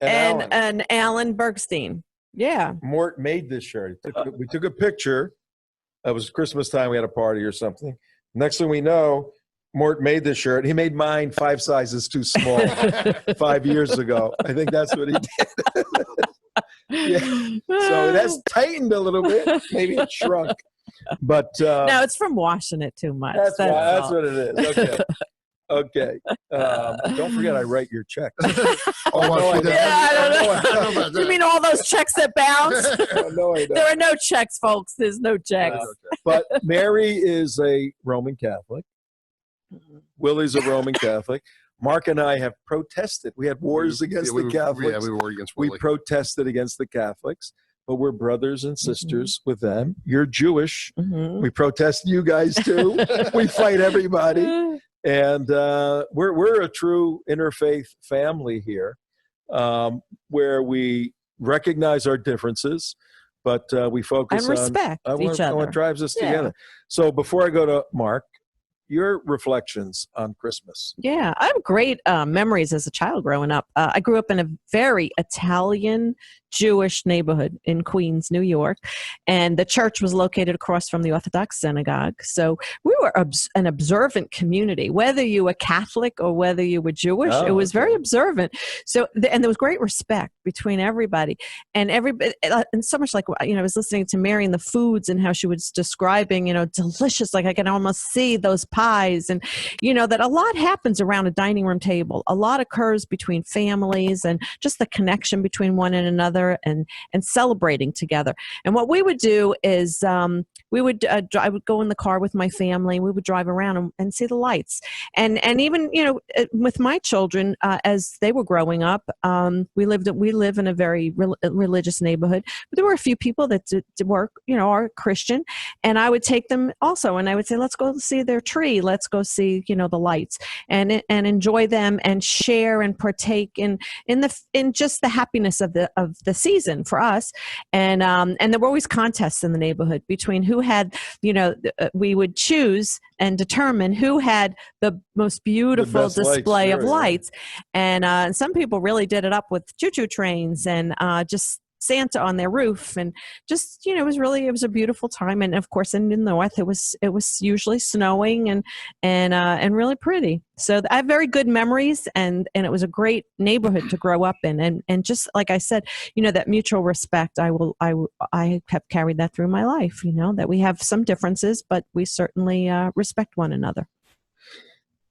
And Alan Bergstein. Yeah. Mort made this shirt. We took a picture. It was Christmas time. We had a party or something. Next thing we know, Mort made this shirt. He made mine 5 sizes too small 5 years ago. I think that's what he did. Yeah. So it has tightened a little bit. Maybe it shrunk. But no, it's from washing it too much. That's what it is. Okay. Don't forget, I write your checks. I don't know. You mean all those checks that bounce? No, I don't. There are no checks, folks. There's no checks. But Mary is a Roman Catholic. Willy's a Roman Catholic. Mark and I have protested. We had wars against the Catholics. Yeah, we were against Willy. We protested against the Catholics, but we're brothers and sisters with them. You're Jewish. We protest you guys too. We fight everybody. And we're a true interfaith family here, where we recognize our differences, but we focus And respect on each what other. drives us Yeah. together. So before I go to Mark, your reflections on Christmas. Yeah, I have great memories as a child growing up. I grew up in a very Italian Jewish neighborhood in Queens, New York, and the church was located across from the Orthodox synagogue. So we were an observant community, whether you were Catholic or whether you were Jewish. Oh, it was very okay. observant. So, and there was great respect between everybody, and everybody, and so much like, I was listening to Mary and the foods and how she was describing, delicious. Like I can almost see those pies, and that a lot happens around a dining room table. A lot occurs between families and just the connection between one and another, and celebrating together. And what we would do is I would go in the car with my family. We would drive around and see the lights. And even with my children, as they were growing up, we live in a very religious neighborhood. But there were a few people that are Christian, and I would take them also, and I would say, let's go see their tree. Let's go see the lights, and enjoy them, and share and partake in just the happiness of the season for us. And there were always contests in the neighborhood between who had, we would choose and determine who had the most beautiful display of lights. And some people really did it up with choo-choo trains and just Santa on their roof, and just it was a beautiful time. And of course, in the north, it was usually snowing and really pretty. So I have very good memories, and it was a great neighborhood to grow up in. And just like I said, that mutual respect, I have carried that through my life. That we have some differences, but we certainly respect one another.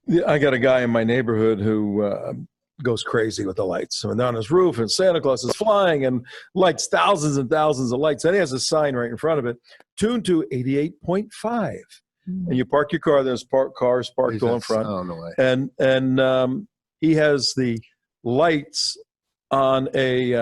Yeah, I got a guy in my neighborhood who goes crazy with the lights. And on his roof, and Santa Claus is flying and lights, thousands and thousands of lights. And he has a sign right in front of it, tuned to 88.5. Mm-hmm. And you park your car, there's cars parked all in front. Oh, no way. And he has the lights on a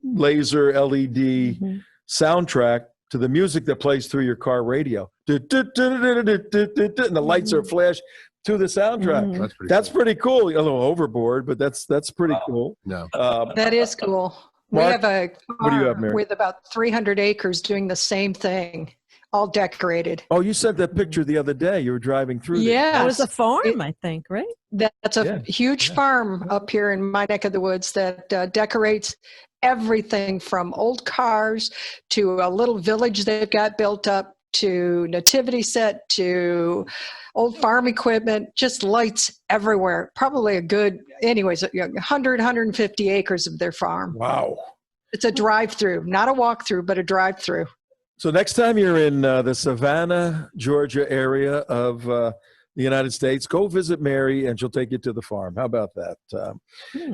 laser LED mm-hmm. soundtrack to the music that plays through your car radio. And the lights are flash to the soundtrack. Mm-hmm. That's pretty cool. A little overboard, but that's pretty cool. No, that is cool. Mark, we have a what do you have, farm Mary? with about 300 acres doing the same thing, all decorated. Oh, you sent that picture the other day. You were driving through. Yeah, it was a farm, I think, right? That's a huge farm up here in my neck of the woods that decorates everything from old cars to a little village that got built up, to nativity set, to old farm equipment, just lights everywhere. Probably a good, 150 acres of their farm. Wow. It's a drive-through, not a walk-through, but a drive-through. So next time you're in the Savannah, Georgia area of the United States, go visit Mary and she'll take you to the farm. How about that?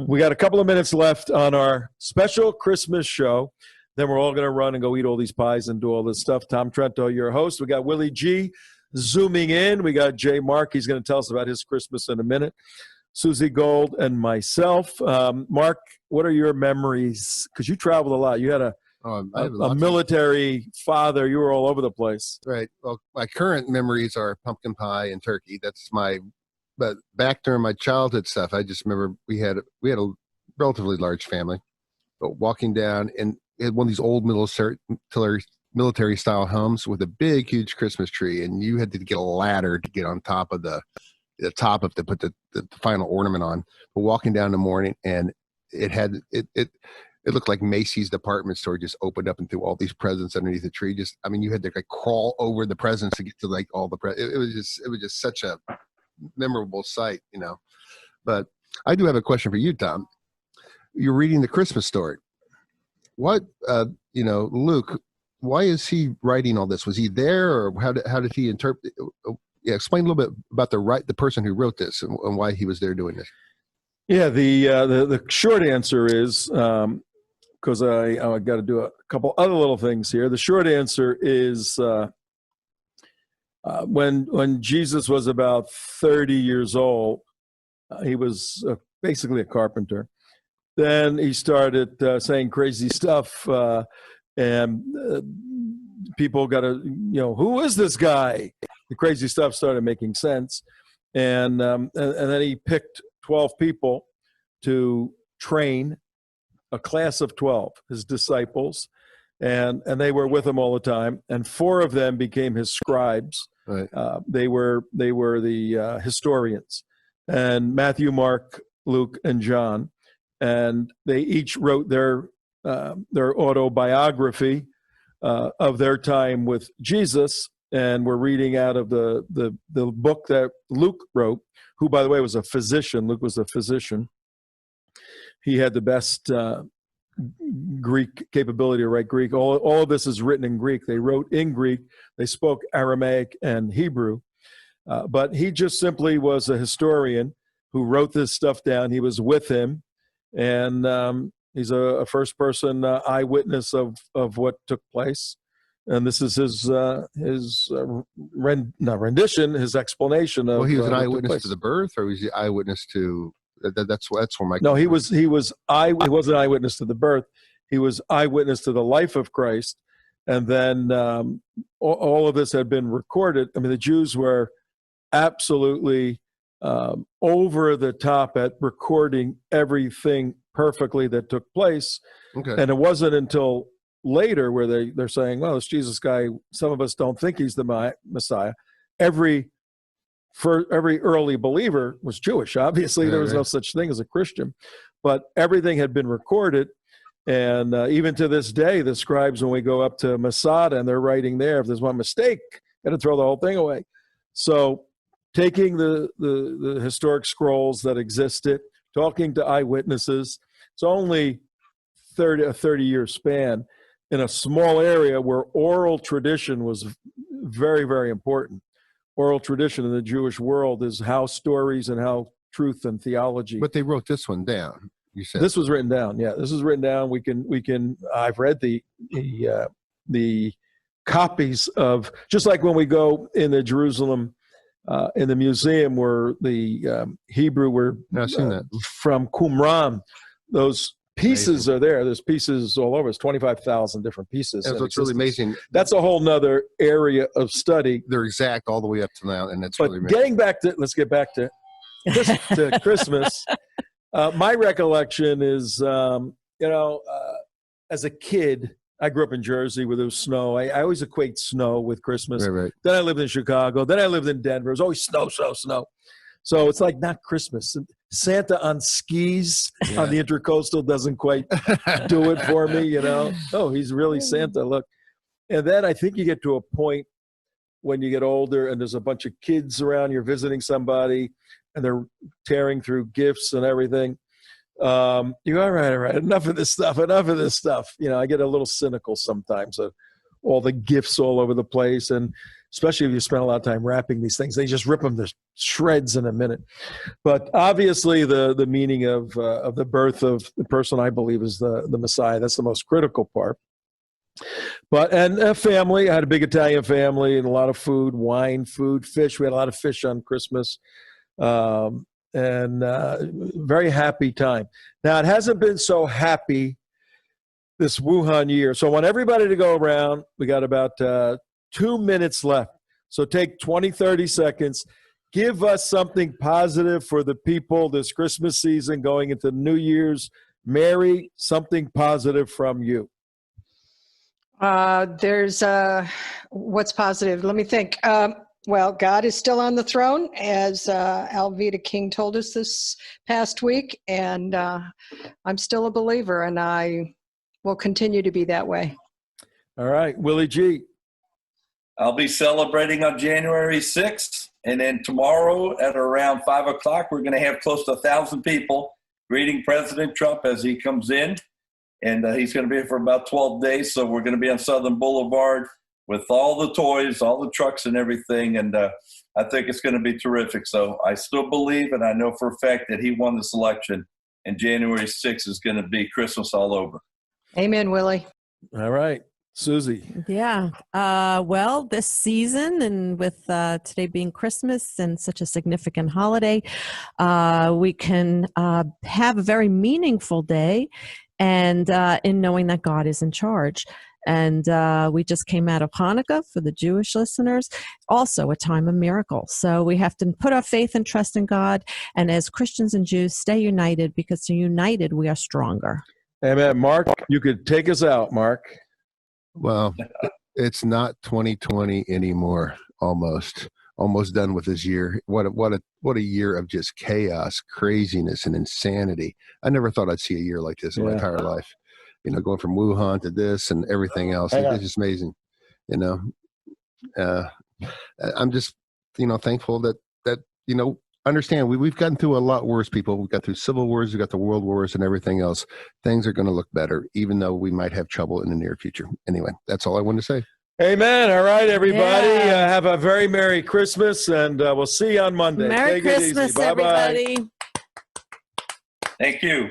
We got a couple of minutes left on our special Christmas show. Then we're all going to run and go eat all these pies and do all this stuff. Tom Trento, your host. We got Willie G zooming in. We got Jay Mark. He's going to tell us about his Christmas in a minute. Suzi Gold and myself. Mark, what are your memories? Because you traveled a lot. You had a military father. You were all over the place. Right. Well, my current memories are pumpkin pie and turkey. But back during my childhood stuff, I just remember we had a relatively large family. But walking down, and it had one of these old military style homes with a big, huge Christmas tree, and you had to get a ladder to get on top of the top of to put the final ornament on. But walking down in the morning, and it looked like Macy's department store just opened up and threw all these presents underneath the tree. You had to crawl over the presents to get to all the presents. It was just such a memorable sight, But I do have a question for you, Tom. You're reading the Christmas story. What, Luke, why is he writing all this? Was he there, or how did he interpret? Explain a little bit about the person who wrote this and why he was there doing this. Yeah, the short answer is, because I got to do a couple other little things here. The short answer is when Jesus was about 30 years old, he was basically a carpenter. Then he started saying crazy stuff, and people got to, who is this guy? The crazy stuff started making sense. and then he picked 12 people to train a class of 12, his disciples, and they were with him all the time. And 4 of them became his scribes. Right. They were the historians, and Matthew, Mark, Luke, and John, and they each wrote their autobiography of their time with Jesus. And we're reading out of the book that Luke wrote, who, by the way, was a physician. Luke was a physician. He had the best Greek capability to write Greek. All of this is written in Greek. They wrote in Greek. They spoke Aramaic and Hebrew. But he just simply was a historian who wrote this stuff down. He was with him. And he's a first-person eyewitness of what took place. And this is his rendition, his explanation of. Well, he was an eyewitness to the birth, or was he eyewitness to? That's where my. No, he was he wasn't an eyewitness to the birth. He was eyewitness to the life of Christ, and then all of this had been recorded. I mean, the Jews were absolutely over the top at recording everything perfectly that took place. Okay. And it wasn't until later where they're saying, well, this Jesus guy, some of us don't think he's the Messiah. Every early believer was Jewish. Obviously, there was no such thing as a Christian, but everything had been recorded. And even to this day, the scribes, when we go up to Masada and they're writing there, if there's one mistake, got to throw the whole thing away. So taking the historic scrolls that existed, talking to eyewitnesses, it's only a 30-year span in a small area where oral tradition was very, very important. Oral tradition in the Jewish world is how stories and how truth and theology. But they wrote this one down. You said this was written down. Yeah, this was written down. We can. I've read the copies of, just like when we go in the Jerusalem in the museum where the Hebrew were from Qumran. Those pieces are there. There's pieces all over. It's 25,000 different pieces. That's what's really amazing. That's a whole nother area of study. They're exact all the way up to now, and it's but really amazing. Getting back to, let's get back to Christmas. My recollection is, as a kid, I grew up in Jersey where there was snow. I always equate snow with Christmas. Right. Then I lived in Chicago. Then I lived in Denver. It was always snow. So it's like not Christmas. Santa on skis on the Intercoastal doesn't quite do it for me, Oh, he's really Santa, look. And then I think you get to a point when you get older and there's a bunch of kids around, you're visiting somebody, and they're tearing through gifts and everything. You go, all right, enough of this stuff. I get a little cynical sometimes of all the gifts all over the place, and especially if you spend a lot of time wrapping these things, they just rip them to shreds in a minute. But obviously the meaning of the birth of the person I believe is the Messiah. That's the most critical part. But, and a family, I had a big Italian family and a lot of food, wine, food, fish. We had a lot of fish on Christmas. And very happy time. Now, it hasn't been so happy this Wuhan year. So I want everybody to go around. We got about 2 minutes left. So take 20, 30 seconds. Give us something positive for the people this Christmas season going into New Year's. Mary, something positive from you. There's what's positive? Let me think. Well, God is still on the throne, as Alveda King told us this past week, and I'm still a believer, and I will continue to be that way. All right, Willie G. I'll be celebrating on January 6th, and then tomorrow at around 5 o'clock, we're going to have close to 1,000 people greeting President Trump as he comes in, and he's going to be here for about 12 days, so we're going to be on Southern Boulevard with all the toys, all the trucks and everything, and I think it's going to be terrific. So I still believe, and I know for a fact that he won this election, and January 6th is going to be Christmas all over. Amen, Willie. All right. Susie. Yeah. Well, this season, and with today being Christmas and such a significant holiday, we can have a very meaningful day, and in knowing that God is in charge. And we just came out of Hanukkah for the Jewish listeners, also a time of miracles. So we have to put our faith and trust in God. And as Christians and Jews, stay united, because united we are stronger. Amen. Mark, you could take us out, Mark. Well, it's not 2020 anymore. Almost done with this year. What a year of just chaos, craziness, and insanity. I never thought I'd see a year like this in my entire life. You know, going from Wuhan to this and everything else. It's just amazing. You know, I'm just, thankful that understand we've gotten through a lot worse, people. We've got through civil wars, we've got the world wars and everything else. Things are going to look better, even though we might have trouble in the near future. Anyway, that's all I wanted to say. Amen. All right, everybody. Have a very Merry Christmas, and we'll see you on Monday. Merry Take it easy. Christmas, Bye-bye. everybody. Thank you.